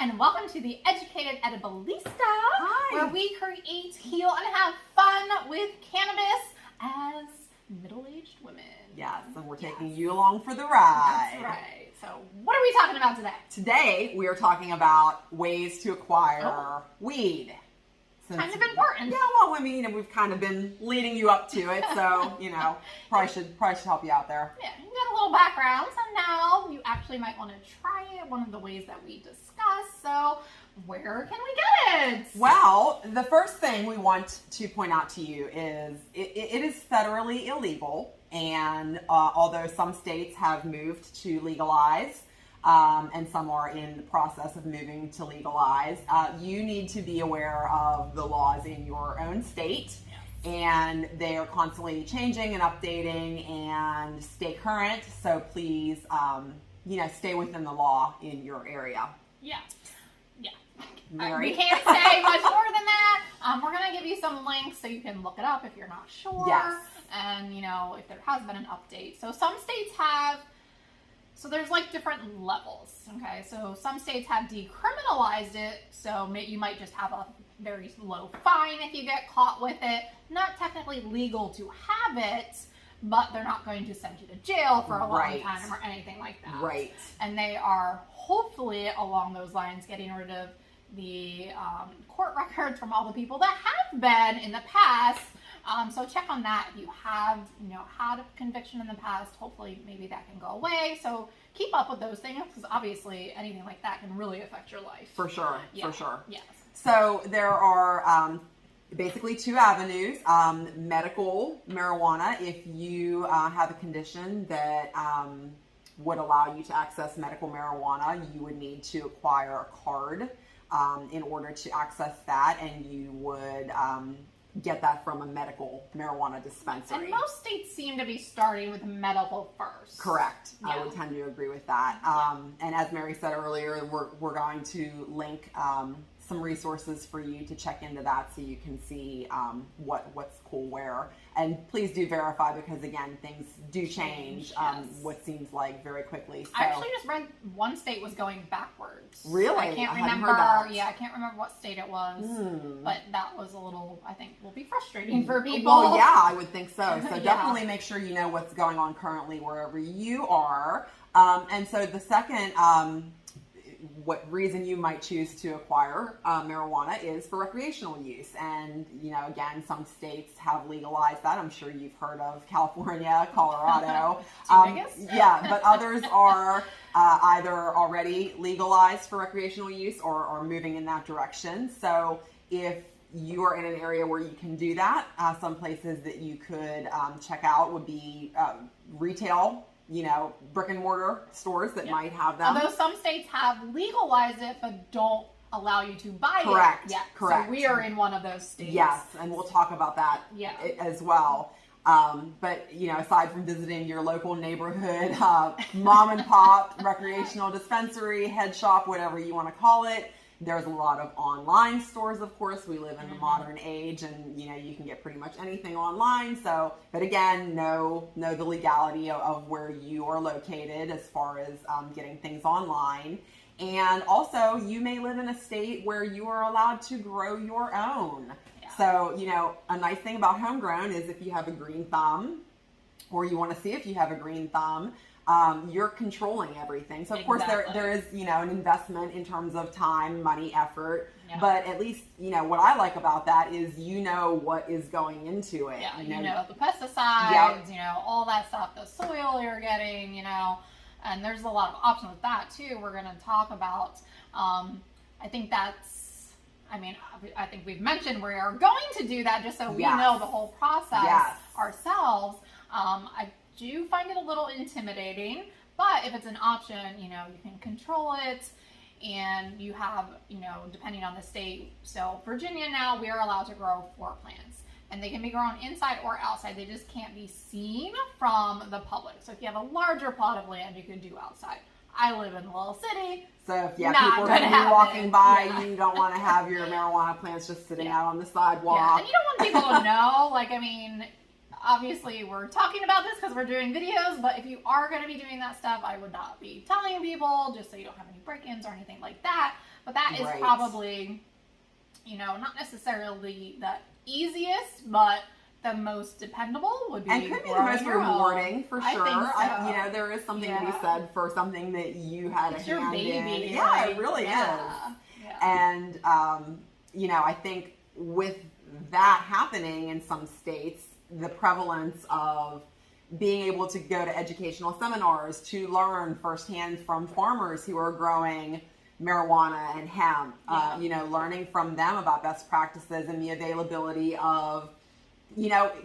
and welcome to the Educated Edibilista, Hi. where we create, heal, and have fun with cannabis as middle-aged women. Yes, and we're taking you along for the ride. That's right. So what are we talking about today? Today, we are talking about ways to acquire weed. Kind of important. Yeah, well, I mean, we've kind of been leading you up to it, so, probably should help you out there. Yeah, you got a little background, so now you actually might want to try it, one of the ways that we discussed. So where can we get it? Well, the first thing we want to point out to you is it is federally illegal, and although some states have moved to legalize, and some are in the process of moving to legalize, you need to be aware of the laws in your own state. And they are constantly changing and updating, and stay current. So please, stay within the law in your area. Yeah. Mary? We can't say much more than that. We're going to give you some links so you can look it up if you're not sure. Yes. And, if there has been an update. So some states have, so there's like different levels, okay? So some states have decriminalized it, so you might just have a very low fine if you get caught with it. Not technically legal to have it, but they're not going to send you to jail for a long time or anything like that. Right. And they are hopefully along those lines getting rid of the court records from all the people that have been in the past. So check on that. If you have, had a conviction in the past, hopefully maybe that can go away. So keep up with those things, because obviously anything like that can really affect your life. For sure. Yeah. For sure. Yes. So there are basically two avenues. Medical marijuana, if you have a condition that would allow you to access medical marijuana, you would need to acquire a card in order to access that, and you would get that from a medical marijuana dispensary. And most states seem to be starting with medical first. Correct. Yeah. I would tend to agree with that. And as Mary said earlier, we're going to link some resources for you to check into that, so you can see what's cool where. And please do verify, because again, things do change what seems like very quickly. So, I actually just read one state was going backwards. Really? I can't remember. Heard that. Yeah, I can't remember what state it was. But that was a little, I think, will be frustrating for people. Well, yeah, I would think so. So Yeah. definitely make sure you know what's going on currently wherever you are. And so the second what reason you might choose to acquire marijuana is for recreational use. And, again, some states have legalized that. I'm sure you've heard of California, Colorado. Yeah, but others are either already legalized for recreational use or are moving in that direction. So if you are in an area where you can do that, some places that you could check out would be retail, brick and mortar stores that might have them. Although some states have legalized it, but don't allow you to buy Correct. it yet. Correct. So we are in one of those states. Yes, and we'll talk about that as well. But, aside from visiting your local neighborhood, mom and pop, recreational dispensary, head shop, whatever you want to call it, there's a lot of online stores, of course. We live in the modern age, and you can get pretty much anything online. So, but again, know the legality of where you are located as far as getting things online. And also, you may live in a state where you are allowed to grow your own. Yeah. So, a nice thing about homegrown is if you have a green thumb, or you want to see if you have a green thumb, you're controlling everything. So of course there is, an investment in terms of time, money, effort, but at least, what I like about that is, what is going into it. Yeah, the pesticides, all that stuff, the soil you're getting, and there's a lot of options with that too. We're going to talk about, I think we've mentioned we are going to do that just so we know the whole process ourselves. I do find it a little intimidating, but if it's an option, you can control it, and you have, depending on the state. So Virginia now, we are allowed to grow 4 plants, and they can be grown inside or outside. They just can't be seen from the public. So if you have a larger plot of land, you can do outside. I live in a little city. So if people are going to be walking by, you don't want to have your marijuana plants just sitting out on the sidewalk. Yeah, and you don't want people to know, obviously we're talking about this because we're doing videos, but if you are going to be doing that stuff, I would not be telling people, just so you don't have any break-ins or anything like that. But that is probably, not necessarily the easiest, but the most dependable would be. And could be the most rewarding, for sure. I think so. There is something to be said for something that you had a hand in. Yeah, like, it really is. Yeah. And, I think with that happening in some states, the prevalence of being able to go to educational seminars to learn firsthand from farmers who are growing marijuana and hemp, learning from them about best practices and the availability of,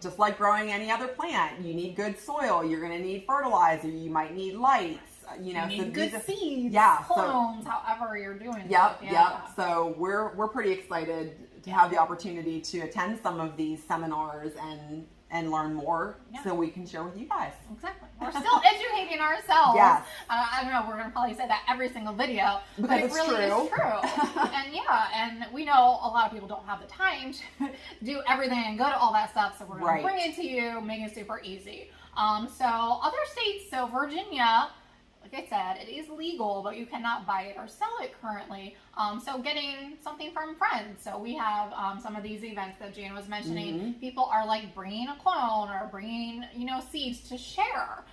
just like growing any other plant, you need good soil, you're going to need fertilizer, you might need lights, you need good seeds, clones, however you're doing it. Yep. So we're pretty excited to have the opportunity to attend some of these seminars and learn more so we can share with you guys. Exactly. We're still educating ourselves. Yes. I don't know, we're going to probably say that every single video, because but it really is true. And we know a lot of people don't have the time to do everything and go to all that stuff, so we're going to bring it to you, make it super easy. So other states, so Virginia, like I said, it is legal, but you cannot buy it or sell it currently. So getting something from friends. So we have some of these events that Jan was mentioning. People are like bringing a clone or bringing, seeds to share.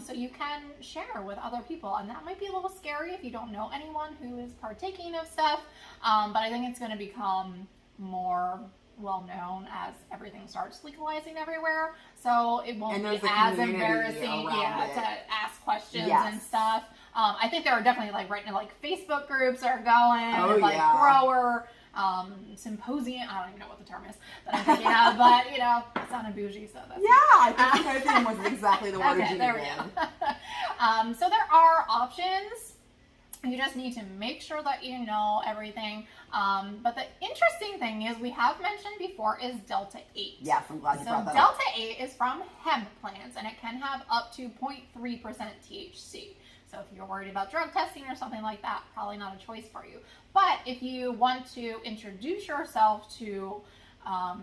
So you can share with other people. And that might be a little scary if you don't know anyone who is partaking of stuff. But I think it's going to become more well known as everything starts legalizing everywhere, so it won't be as embarrassing to ask questions and stuff. I think there are definitely Facebook groups are going, grower symposium. I don't even know what the term is that I'm thinking of, but it sounded bougie, so that's I think symposium was exactly the word you there we go. So there are options. You just need to make sure that you know everything. But the interesting thing is, we have mentioned before, is Delta 8. Yes, I'm glad you brought that up. Delta 8 is from hemp plants, and it can have up to 0.3% THC. So if you're worried about drug testing or something like that, probably not a choice for you. But if you want to introduce yourself to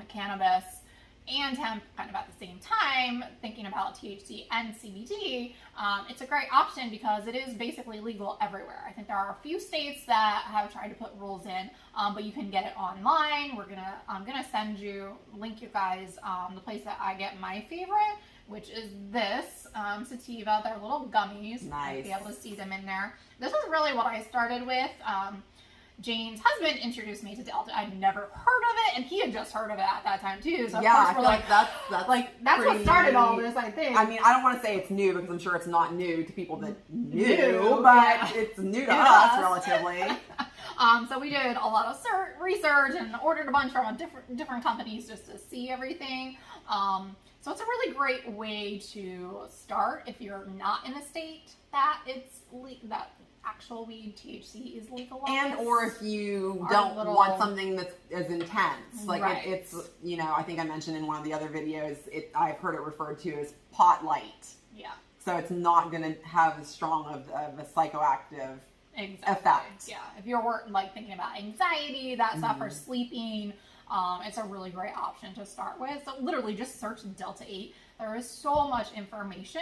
cannabis and hemp kind of at the same time, thinking about THC and CBD, it's a great option because it is basically legal everywhere. I think there are a few states that have tried to put rules in, but you can get it online. I'm gonna link you guys the place that I get my favorite, which is this sativa. They're little gummies. Nice. You'll be able to see them in there. This is really what I started with. Jane's husband introduced me to Delta. I'd never heard of it, and he had just heard of it at that time too. So of course we're that's what started all this, I think. I mean, I don't want to say it's new because I'm sure it's not new to people that knew, but it's new to us relatively. So we did a lot of research and ordered a bunch from different companies just to see everything. So it's a really great way to start if you're not in a state that that actual weed THC is legalized, and or if you don't want something that's as intense, it's I think I mentioned in one of the other videos, I've heard it referred to as pot light. Yeah. So it's not going to have as strong of a psychoactive effect. Yeah. If you're thinking about anxiety, that stuff, or sleeping, it's a really great option to start with. So literally just search Delta 8. There is so much information.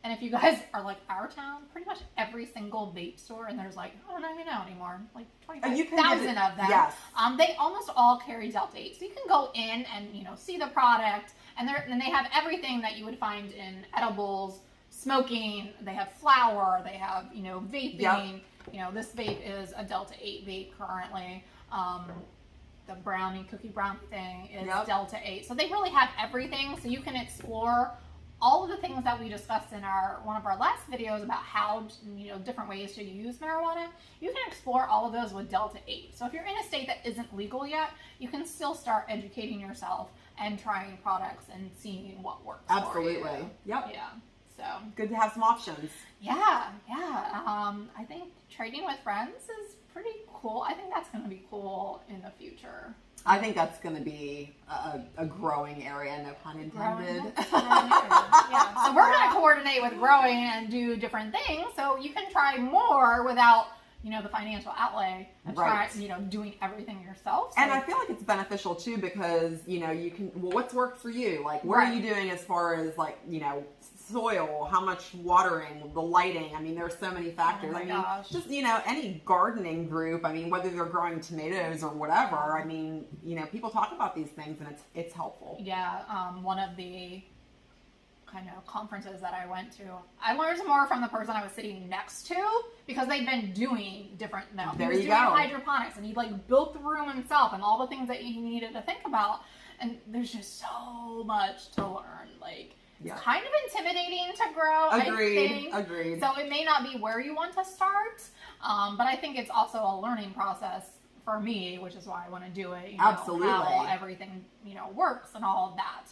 And if you guys are like our town, pretty much every single vape store, and there's I don't even know anymore, 25,000 of them. Yes. They almost all carry Delta 8. So you can go in and, see the product, and they have everything that you would find in edibles, smoking, they have flower, they have, vaping. Yep. This vape is a Delta 8 vape currently. The cookie brownie thing is Delta 8. So they really have everything, so you can explore all of the things that we discussed in one of our last videos about how, different ways to use marijuana. You can explore all of those with Delta 8. So if you're in a state that isn't legal yet, you can still start educating yourself and trying products and seeing what works. Absolutely. For you. Yep. Yeah. So good to have some options. Yeah. I think trading with friends is pretty cool. I think that's going to be cool in the future. I think that's going to be a growing area, no pun intended. Yeah. So we're going to coordinate with growing and do different things, so you can try more without the financial outlay and right. try, doing everything yourself. So, and I feel like it's beneficial too because, you can, what's worked for you? Like, what are you doing as far as like, soil, how much watering, the lighting? I mean, there's so many factors. Oh my gosh. Just, any gardening group, I mean, whether they're growing tomatoes or whatever, I mean, people talk about these things and it's helpful. Yeah. One of the kind of conferences that I went to, I learned more from the person I was sitting next to because they'd been doing different, he was doing hydroponics and he like built the room himself and all the things that he needed to think about. And there's just so much to learn. Like, it's kind of intimidating to grow. Agreed. So it may not be where you want to start, but I think it's also a learning process for me, which is why I want to do it. Absolutely. How everything works and all of that.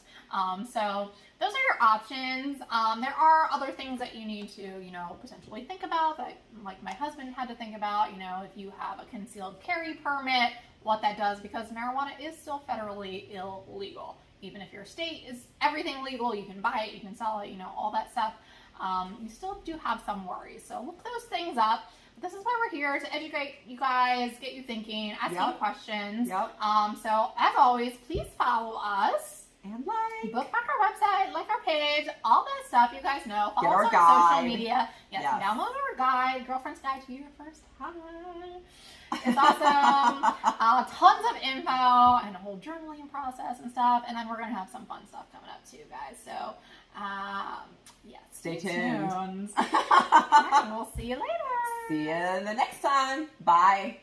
So those are your options. There are other things that you need to potentially think about that, like my husband had to think about. If you have a concealed carry permit, what that does, because marijuana is still federally illegal. Even if your state is everything legal, you can buy it, you can sell it, all that stuff. You still do have some worries. So look those things up. This is why we're here, to educate you guys, get you thinking, ask you questions. So as always, please follow us. And bookmark our website, like our page, all that stuff. You guys know. Follow us on social media. Yes. Download our guide, Girlfriend's Guide to Your First High. It's awesome. Tons of info and a whole journaling process and stuff. And then we're going to have some fun stuff coming up too, guys. So, stay tuned. And we'll see you later. See you the next time. Bye.